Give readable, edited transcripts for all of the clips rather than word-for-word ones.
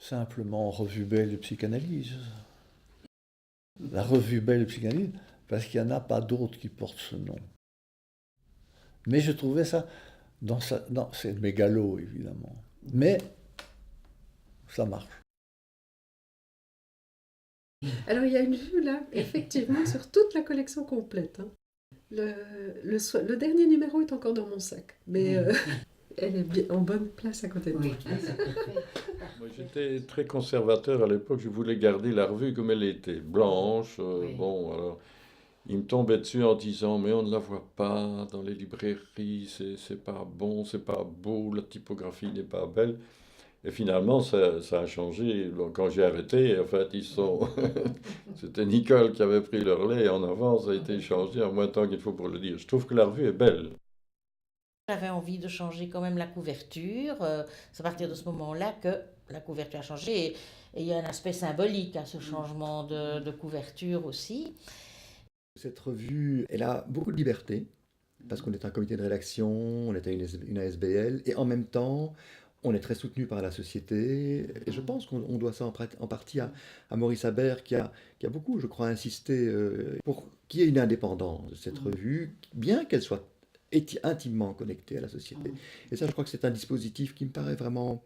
simplement Revue Belle de Psychanalyse. La Revue Belle de Psychanalyse, parce qu'il n'y en a pas d'autres qui portent ce nom. Mais je trouvais ça, c'est mégalo évidemment, mais ça marche. Alors il y a une vue là, effectivement, sur toute la collection complète, hein. Le dernier numéro est encore dans mon sac, mais elle est bien, en bonne place à côté de moi. Moi, j'étais très conservateur à l'époque, je voulais garder la revue comme elle était, blanche. Bon, alors, il me tombait dessus en disant, mais on ne la voit pas dans les librairies, c'est pas bon, c'est pas beau, la typographie n'est pas belle. Et finalement, ça a changé. Donc, quand j'ai arrêté, en fait, c'était Nicole qui avait pris le relais en avant, ça a été changé en moins de temps qu'il faut pour le dire. Je trouve que la revue est belle. J'avais envie de changer quand même la couverture. C'est à partir de ce moment-là que la couverture a changé. Et il y a un aspect symbolique à ce changement de couverture aussi. Cette revue, elle a beaucoup de liberté, parce qu'on est un comité de rédaction, on est une ASBL, et en même temps, on est très soutenu par la société. Et je pense qu'on doit ça en partie à Maurice Habert, qui a beaucoup, je crois, insisté pour qu'il y ait une indépendance de cette revue, bien qu'elle soit intimement connectée à la société. Et ça, je crois que c'est un dispositif qui me paraît vraiment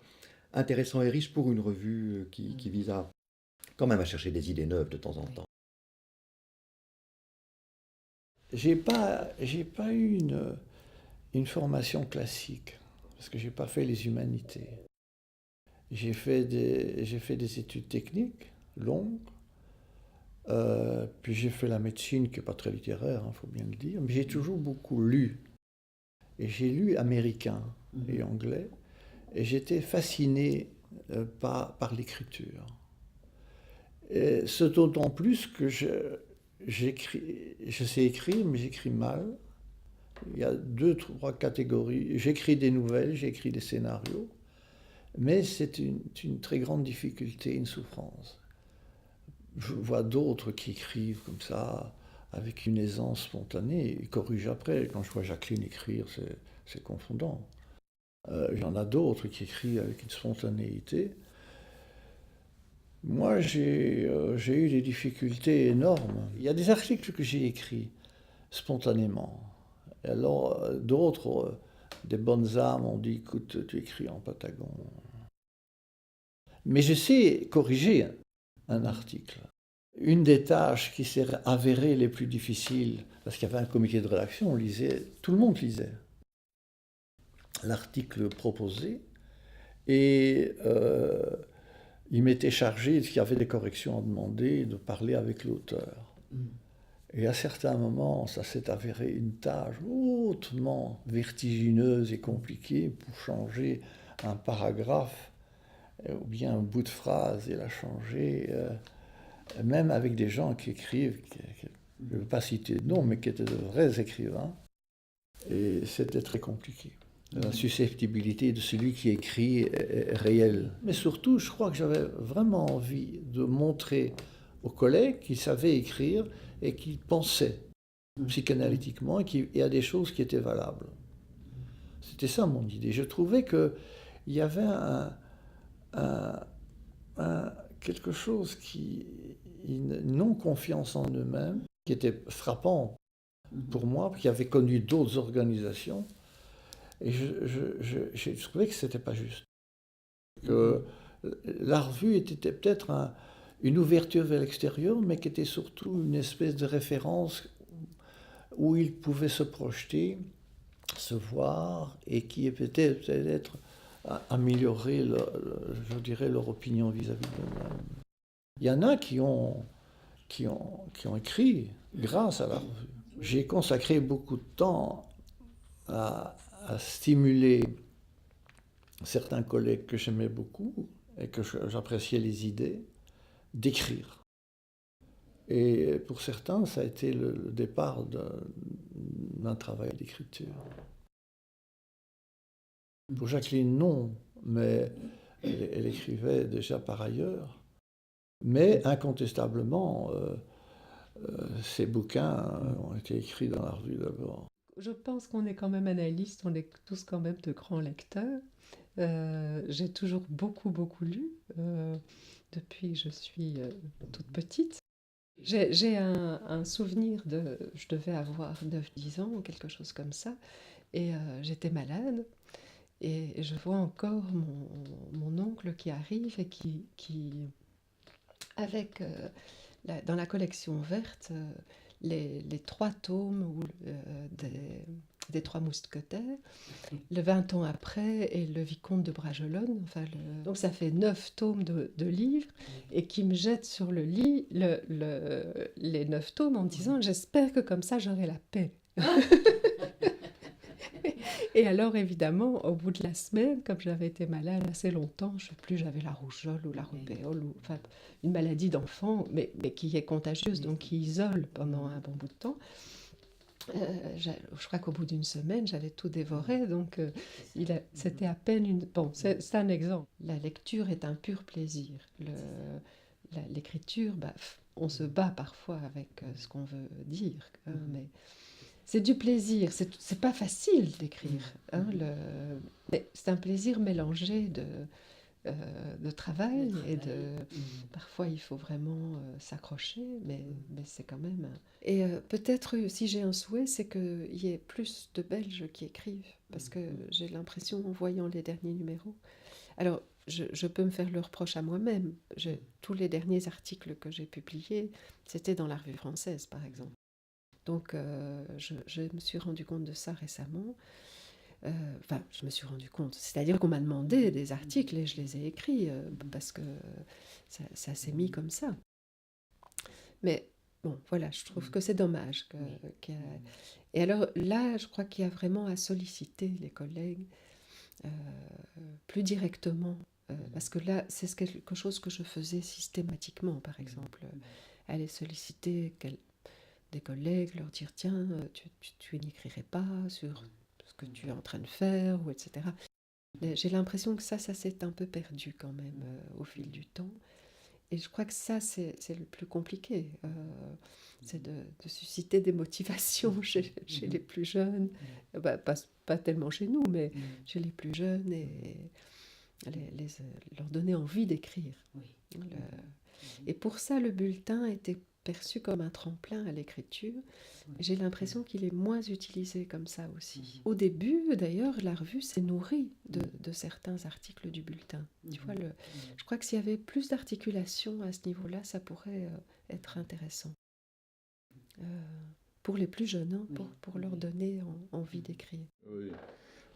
intéressant et riche pour une revue qui vise quand même à chercher des idées neuves de temps en temps. J'ai pas eu une formation classique, parce que j'ai pas fait les humanités. J'ai fait des études techniques longues, puis j'ai fait la médecine, qui n'est pas très littéraire, il faut bien le dire, mais j'ai toujours beaucoup lu. Et j'ai lu américain et anglais, et j'étais fasciné par l'écriture. Et ce d'autant plus que je sais écrire, mais j'écris mal. Il y a 2, 3 catégories. J'écris des nouvelles, j'écris des scénarios, mais c'est une très grande difficulté, une souffrance. Je vois d'autres qui écrivent comme ça, avec une aisance spontanée, et corrigent après. Quand je vois Jacqueline écrire, c'est confondant. Il y en a d'autres qui écrivent avec une spontanéité. Moi, j'ai eu des difficultés énormes. Il y a des articles que j'ai écrits spontanément. Et alors, d'autres, des bonnes âmes, ont dit, écoute, tu écris en patagon. Mais je sais corriger un article. Une des tâches qui s'est avérée les plus difficiles, parce qu'il y avait un comité de rédaction, on lisait, tout le monde lisait l'article proposé, et il m'était chargé, s'il y avait des corrections à demander, de parler avec l'auteur. Et à certains moments, ça s'est avéré une tâche hautement vertigineuse et compliquée pour changer un paragraphe ou bien un bout de phrase et la changer, même avec des gens qui écrivent, je ne veux pas citer de nom, mais qui étaient de vrais écrivains. Et c'était très compliqué. La susceptibilité de celui qui écrit est réelle. Mais surtout, je crois que j'avais vraiment envie de montrer aux collègues qu'ils savaient écrire et qu'ils pensaient psychanalytiquement et qu'il y a des choses qui étaient valables. C'était ça mon idée. Je trouvais qu'il y avait quelque chose une non-confiance en eux-mêmes qui était frappant pour moi, qui avait connu d'autres organisations. Et j'ai trouvé que ce n'était pas juste. Que la revue était peut-être une ouverture vers l'extérieur, mais qui était surtout une espèce de référence où ils pouvaient se projeter, se voir, et qui peut-être améliorer, je dirais, leur opinion vis-à-vis d'eux-mêmes. Il y en a qui ont écrit grâce à la revue. J'ai consacré beaucoup de temps à stimuler certains collègues que j'aimais beaucoup et que j'appréciais les idées, d'écrire. Et pour certains, ça a été le départ d'un travail d'écriture. Pour Jacqueline, non, mais elle écrivait déjà par ailleurs. Mais incontestablement, ces bouquins ont été écrits dans la revue d'abord. Je pense qu'on est quand même analystes, on est tous quand même de grands lecteurs. J'ai toujours beaucoup, beaucoup lu depuis que je suis toute petite. J'ai un souvenir je devais avoir 9-10 ans ou quelque chose comme ça, et j'étais malade, et je vois encore mon oncle qui arrive et qui avec, dans la collection verte, les 3 tomes des Trois Mousquetaires, le 20 ans après, et le Vicomte de Bragelonne. Enfin, donc ça fait 9 tomes de livres, et qui me jette sur le lit les 9 tomes en disant: j'espère que comme ça j'aurai la paix. Et alors, évidemment, au bout de la semaine, comme j'avais été malade assez longtemps, je ne sais plus, j'avais la rougeole ou la rubéole, enfin, une maladie d'enfant, mais qui est contagieuse, donc qui isole pendant un bon bout de temps. Je crois qu'au bout d'une semaine, j'avais tout dévoré, donc c'était à peine une... Bon, c'est un exemple. La lecture est un pur plaisir. L'écriture, on se bat parfois avec ce qu'on veut dire, mais... C'est du plaisir, c'est pas facile d'écrire, hein, mais c'est un plaisir mélangé de travail, et parfois il faut vraiment s'accrocher, mais c'est quand même... Et peut-être si j'ai un souhait, c'est qu'il y ait plus de Belges qui écrivent, parce que j'ai l'impression, en voyant les derniers numéros... Alors, je peux me faire le reproche à moi-même. Tous les derniers articles que j'ai publiés, c'était dans la Revue française, par exemple. Donc, je me suis rendu compte de ça récemment. Enfin, je me suis rendu compte. C'est-à-dire qu'on m'a demandé des articles et je les ai écrits parce que ça s'est mis comme ça. Mais bon, voilà, je trouve que c'est dommage. Et alors là, je crois qu'il y a vraiment à solliciter les collègues plus directement. Parce que là, c'est quelque chose que je faisais systématiquement, par exemple. Aller solliciter des collègues, leur dire: tiens, tu n'écrirais pas sur ce que tu es en train de faire, ou etc. J'ai l'impression que ça s'est un peu perdu quand même au fil du temps. Et je crois que ça, c'est le plus compliqué. C'est de susciter des motivations chez les plus jeunes. Pas tellement chez nous, mais chez les plus jeunes, et leur donner envie d'écrire. Et pour ça, le bulletin était perçu comme un tremplin à l'écriture. J'ai l'impression qu'il est moins utilisé comme ça aussi. Au début, d'ailleurs, la revue s'est nourrie de certains articles du bulletin. Tu vois, je crois que s'il y avait plus d'articulation à ce niveau-là, ça pourrait être intéressant. Pour les plus jeunes, hein, pour leur donner envie d'écrire. Oui.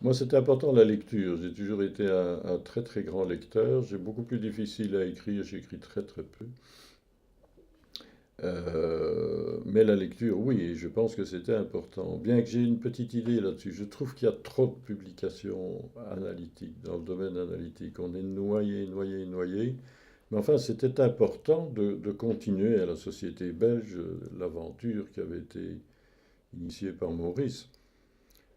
Moi, c'était important la lecture. J'ai toujours été un très très grand lecteur. J'ai beaucoup plus difficile à écrire. J'écris très très peu. Mais la lecture, oui, je pense que c'était important. Bien que j'ai une petite idée là-dessus, je trouve qu'il y a trop de publications analytiques, dans le domaine analytique. On est noyé, noyé, noyé. Mais enfin, c'était important de continuer à la société belge l'aventure qui avait été initiée par Maurice.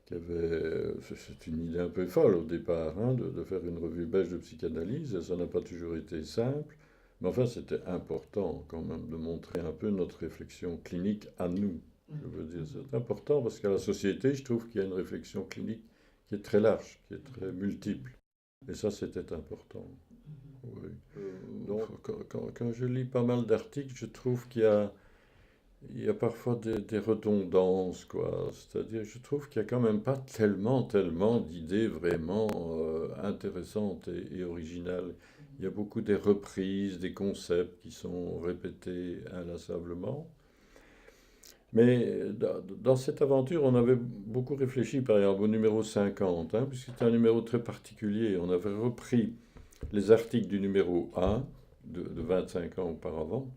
C'est une idée un peu folle au départ, hein, de faire une revue belge de psychanalyse, et ça n'a pas toujours été simple. Mais enfin, c'était important quand même de montrer un peu notre réflexion clinique à nous. Je veux dire, c'est important parce qu'à la société, je trouve qu'il y a une réflexion clinique qui est très large, qui est très multiple. Et ça, c'était important. Oui. Donc, quand je lis pas mal d'articles, je trouve il y a parfois des redondances, quoi. C'est-à-dire, je trouve qu'il n'y a quand même pas tellement d'idées vraiment intéressantes et originales. Il y a beaucoup des reprises, des concepts qui sont répétés inlassablement. Mais dans cette aventure, on avait beaucoup réfléchi, par exemple, au numéro 50, hein, puisque c'est un numéro très particulier. On avait repris les articles du numéro 1, de 25 ans auparavant,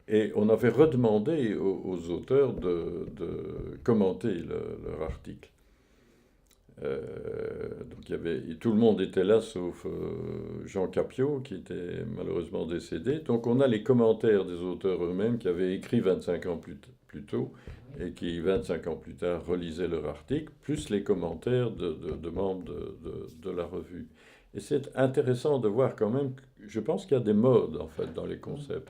et on avait redemandé aux auteurs de commenter leur article. Donc tout le monde était là sauf Jean Capiot qui était malheureusement décédé. Donc on a les commentaires des auteurs eux-mêmes qui avaient écrit 25 ans plus tôt et qui 25 ans plus tard relisaient leur article, plus les commentaires de membres de la revue. Et c'est intéressant de voir quand même, je pense qu'il y a des modes en fait dans les concepts.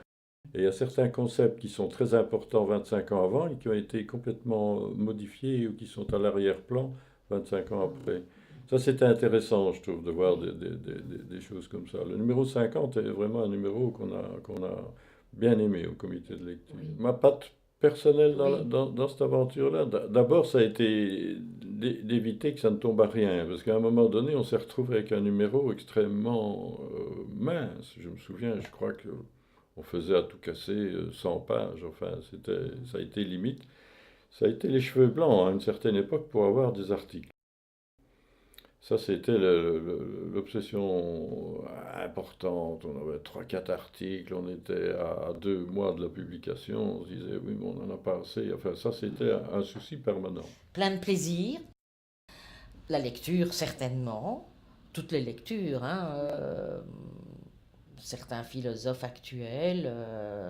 Et il y a certains concepts qui sont très importants 25 ans avant et qui ont été complètement modifiés ou qui sont à l'arrière-plan 25 ans après. Ça, c'était intéressant, je trouve, de voir des choses comme ça. Le numéro 50 est vraiment un numéro qu'on a bien aimé au comité de lecture. Oui. Ma patte personnelle Oui. dans cette aventure-là, d'abord, ça a été d'éviter que ça ne tombe à rien. Parce qu'à un moment donné, on s'est retrouvé avec un numéro extrêmement mince. Je me souviens, je crois que on faisait à tout casser 100 pages. Enfin, ça a été limite. Ça a été les cheveux blancs à une certaine époque pour avoir des articles. Ça, c'était l'obsession importante. On avait trois, quatre articles, on était à 2 mois de la publication. On se disait, oui, mais on n'en a pas assez. Enfin, ça, c'était un souci permanent. Plein de plaisir, la lecture certainement, toutes les lectures, hein, certains philosophes actuels,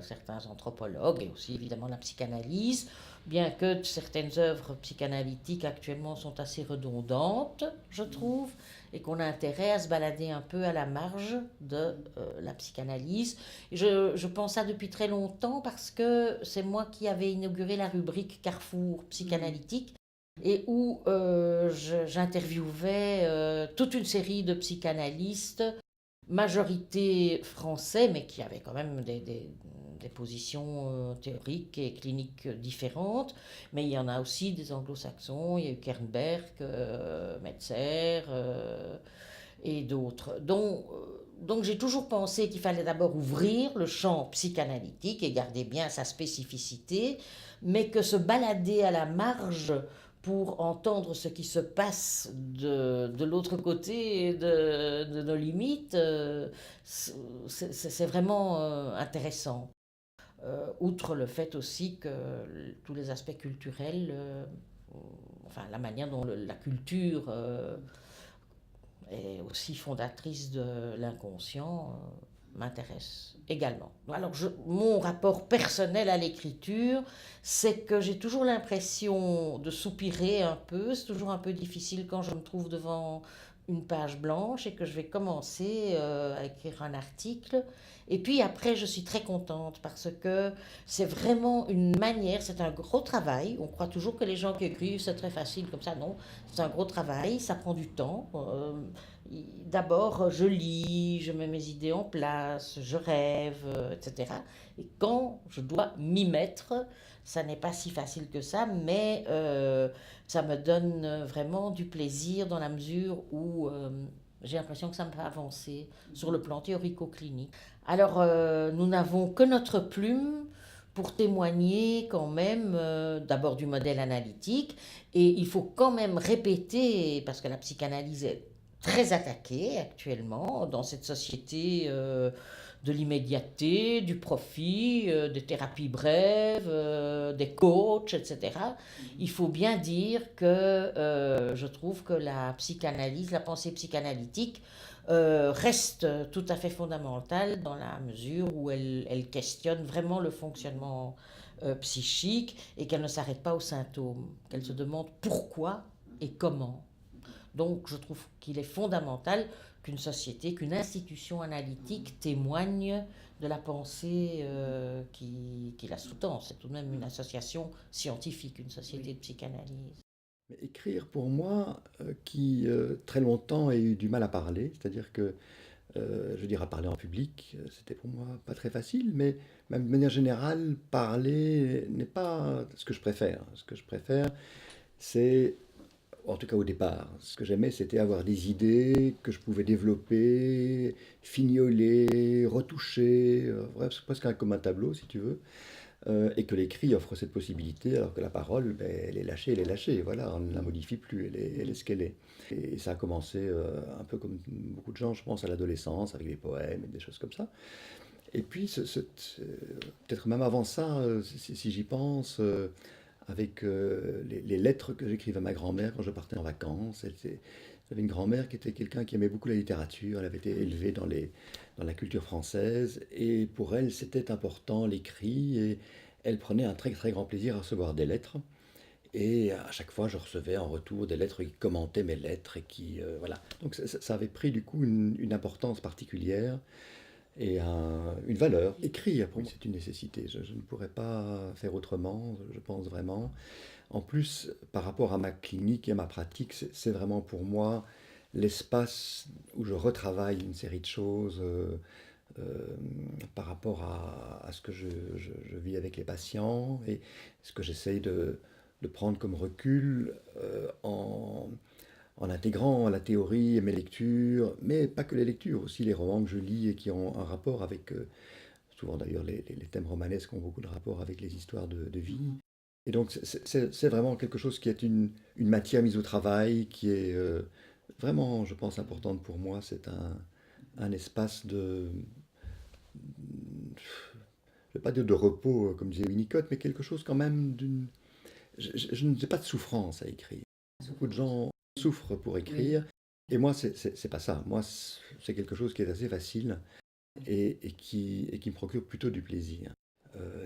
certains anthropologues et aussi évidemment la psychanalyse, bien que certaines œuvres psychanalytiques actuellement sont assez redondantes, je trouve, et qu'on a intérêt à se balader un peu à la marge de la psychanalyse. Je pense ça depuis très longtemps parce que c'est moi qui avais inauguré la rubrique Carrefour psychanalytique et où j'interviewais toute une série de psychanalystes, majorité français, mais qui avaient quand même des positions théoriques et cliniques différentes. Mais il y en a aussi des anglo-saxons, il y a eu Kernberg, Metzer et d'autres. Donc j'ai toujours pensé qu'il fallait d'abord ouvrir le champ psychanalytique et garder bien sa spécificité, mais que se balader à la marge pour entendre ce qui se passe de l'autre côté de nos limites, c'est vraiment intéressant. Outre le fait aussi que tous les aspects culturels, enfin la manière dont la culture est aussi fondatrice de l'inconscient, m'intéresse également. Alors mon rapport personnel à l'écriture, c'est que j'ai toujours l'impression de soupirer un peu, c'est toujours un peu difficile quand je me trouve devant une page blanche et que je vais commencer à écrire un article. Et puis après, je suis très contente parce que c'est vraiment une manière, c'est un gros travail. On croit toujours que les gens qui écrivent, c'est très facile comme ça. Non, c'est un gros travail, ça prend du temps. D'abord, je lis, je mets mes idées en place, je rêve, etc. Et quand je dois m'y mettre, ça n'est pas si facile que ça, mais ça me donne vraiment du plaisir dans la mesure où j'ai l'impression que ça me fait avancer sur le plan théorico-clinique. Alors, nous n'avons que notre plume pour témoigner quand même d'abord du modèle analytique, et il faut quand même répéter, parce que la psychanalyse est très attaquée actuellement dans cette société de l'immédiateté, du profit, des thérapies brèves, des coachs, etc. Il faut bien dire que je trouve que la psychanalyse, la pensée psychanalytique reste tout à fait fondamentale dans la mesure où elle questionne vraiment le fonctionnement psychique et qu'elle ne s'arrête pas aux symptômes, qu'elle se demande pourquoi et comment. Donc je trouve qu'il est fondamental qu'une société, qu'une institution analytique témoigne de la pensée qui la sous-tend. C'est tout de même une association scientifique, une société de psychanalyse. Mais écrire pour moi, qui très longtemps ai eu du mal à parler, c'est-à-dire que, je veux dire, à parler en public, c'était pour moi pas très facile, mais même de manière générale, parler n'est pas ce que je préfère. Ce que je préfère, c'est, en tout cas au départ, ce que j'aimais, c'était avoir des idées que je pouvais développer, fignoler, retoucher, presque comme un tableau, si tu veux. Et que l'écrit offre cette possibilité, alors que la parole, ben, elle est lâchée, voilà, on ne la modifie plus, elle est ce qu'elle est. Et ça a commencé un peu comme beaucoup de gens, je pense, à l'adolescence, avec des poèmes et des choses comme ça. Et puis, peut-être même avant ça, si j'y pense, avec les lettres que j'écrivais à ma grand-mère quand je partais en vacances. J'avais une grand-mère qui était quelqu'un qui aimait beaucoup la littérature, elle avait été élevée dans la culture française, et pour elle, c'était important l'écrit, et elle prenait un très très grand plaisir à recevoir des lettres. Et à chaque fois, je recevais en retour des lettres qui commentaient mes lettres et qui, voilà. Donc ça avait pris du coup une importance particulière. et une valeur. Écrire, pour moi, c'est une nécessité. Je ne pourrais pas faire autrement, je pense vraiment. En plus, par rapport à ma clinique et à ma pratique, c'est vraiment pour moi l'espace où je retravaille une série de choses par rapport à ce que je vis avec les patients et ce que j'essaye de prendre comme recul en intégrant la théorie et mes lectures, mais pas que les lectures, aussi les romans que je lis et qui ont un rapport avec, souvent d'ailleurs les thèmes romanesques ont beaucoup de rapport avec les histoires de vie. Et donc c'est vraiment quelque chose qui est une matière mise au travail, qui est vraiment, je pense, importante pour moi. C'est un espace je ne vais pas dire de repos, comme disait Winnicott, mais quelque chose quand même d'une... Je n'ai pas de souffrance à écrire. Beaucoup de gens souffrent pour écrire, et moi, c'est pas ça. Moi, c'est quelque chose qui est assez facile et qui me procure plutôt du plaisir.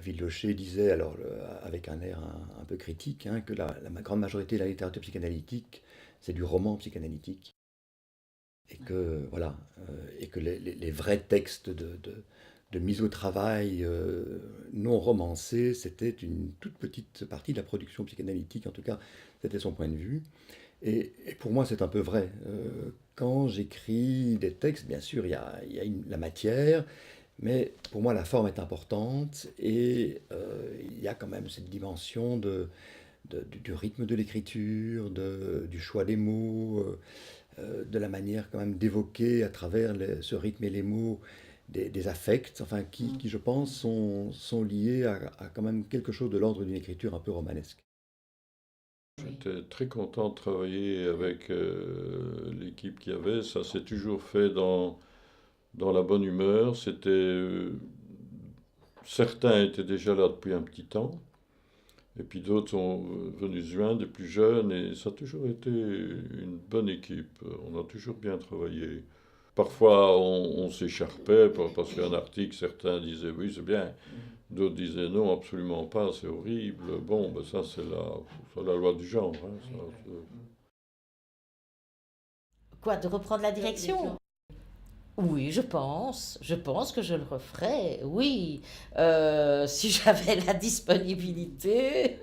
Villerocher disait, alors avec un air un peu critique, que la grande majorité de la littérature psychanalytique, c'est du roman psychanalytique. Et que, voilà, et que les vrais textes de mise au travail non romancés, c'était une toute petite partie de la production psychanalytique, en tout cas, c'était son point de vue. Et pour moi, c'est un peu vrai. Quand j'écris des textes, bien sûr, il y a la matière, mais pour moi, la forme est importante et il y a quand même cette dimension du rythme de l'écriture, du choix des mots, de la manière quand même d'évoquer à travers ce rythme et les mots des affects, enfin, qui, je pense, sont liés à quand même quelque chose de l'ordre d'une écriture un peu romanesque. J'étais très content de travailler avec l'équipe qu'il y avait. Ça s'est toujours fait dans la bonne humeur. Certains étaient déjà là depuis un petit temps. Et puis d'autres sont venus se joindre, des plus jeunes, et ça a toujours été une bonne équipe. On a toujours bien travaillé. Parfois, on s'écharpait parce qu'un article, certains disaient oui, c'est bien. D'autres disaient non, absolument pas, c'est horrible. Bon, ben ça, c'est la loi du genre. Quoi, de reprendre la direction? Oui, je pense que je le referais, oui. Si j'avais la disponibilité,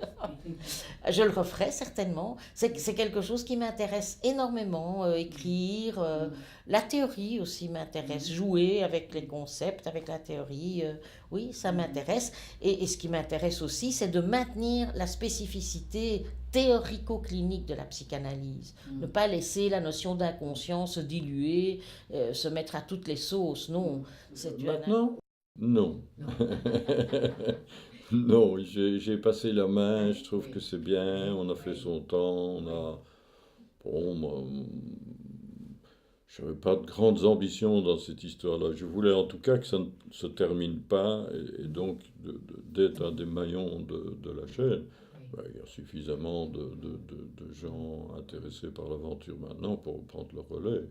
je le referais certainement. C'est quelque chose qui m'intéresse énormément, écrire. La théorie aussi m'intéresse, jouer avec les concepts, avec la théorie, oui, ça m'intéresse. Et ce qui m'intéresse aussi, c'est de maintenir la spécificité théorico-clinique de la psychanalyse. Ne pas laisser la notion d'inconscient se diluer, se mettre à toutes les sauces, non. Maintenant? Non. Non, j'ai passé la main, je trouve que c'est bien, on a fait son temps, Bon, moi, je n'avais pas de grandes ambitions dans cette histoire-là. Je voulais en tout cas que ça ne se termine pas, et donc d'être un des maillons de la chaîne. Il y a suffisamment de gens intéressés par l'aventure maintenant pour prendre le relais.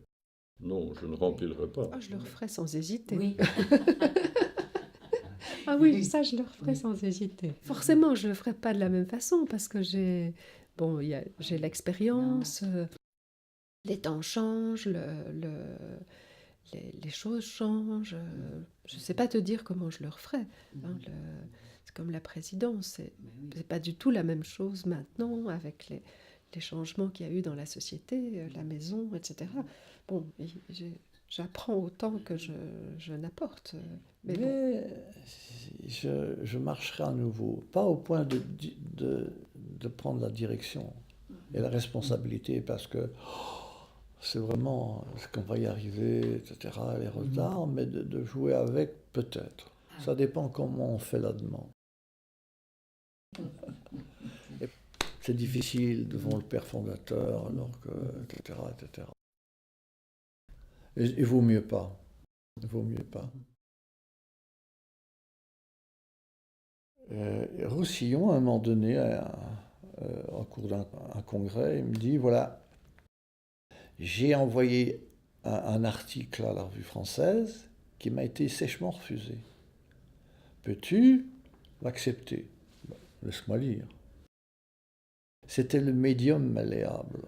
Non, je ne rempilerai pas. Ah, je le referai sans hésiter. Oui. Ah oui, ça, je le referai sans hésiter. Forcément, je ne le ferai pas de la même façon parce que j'ai l'expérience, les temps changent, les choses changent. Je ne sais pas te dire comment je le referai. C'est comme la présidence, c'est pas du tout la même chose maintenant avec les changements qu'il y a eu dans la société, la maison, etc. Bon, j'apprends autant que je n'apporte. Mais bon. Je marcherai à nouveau, pas au point de prendre la direction et la responsabilité, parce que c'est vraiment ce qu'on va y arriver, etc., les retards, mais de jouer avec, peut-être. Ça dépend comment on fait la demande. C'est difficile devant le père fondateur, alors que, etc., etc. Et il vaut mieux pas. Il vaut mieux pas. Roussillon, à un moment donné, en cours d'un congrès, il me dit, voilà, j'ai envoyé un article à la Revue française qui m'a été sèchement refusé. Peux-tu l'accepter? Laisse-moi lire. C'était le médium malléable.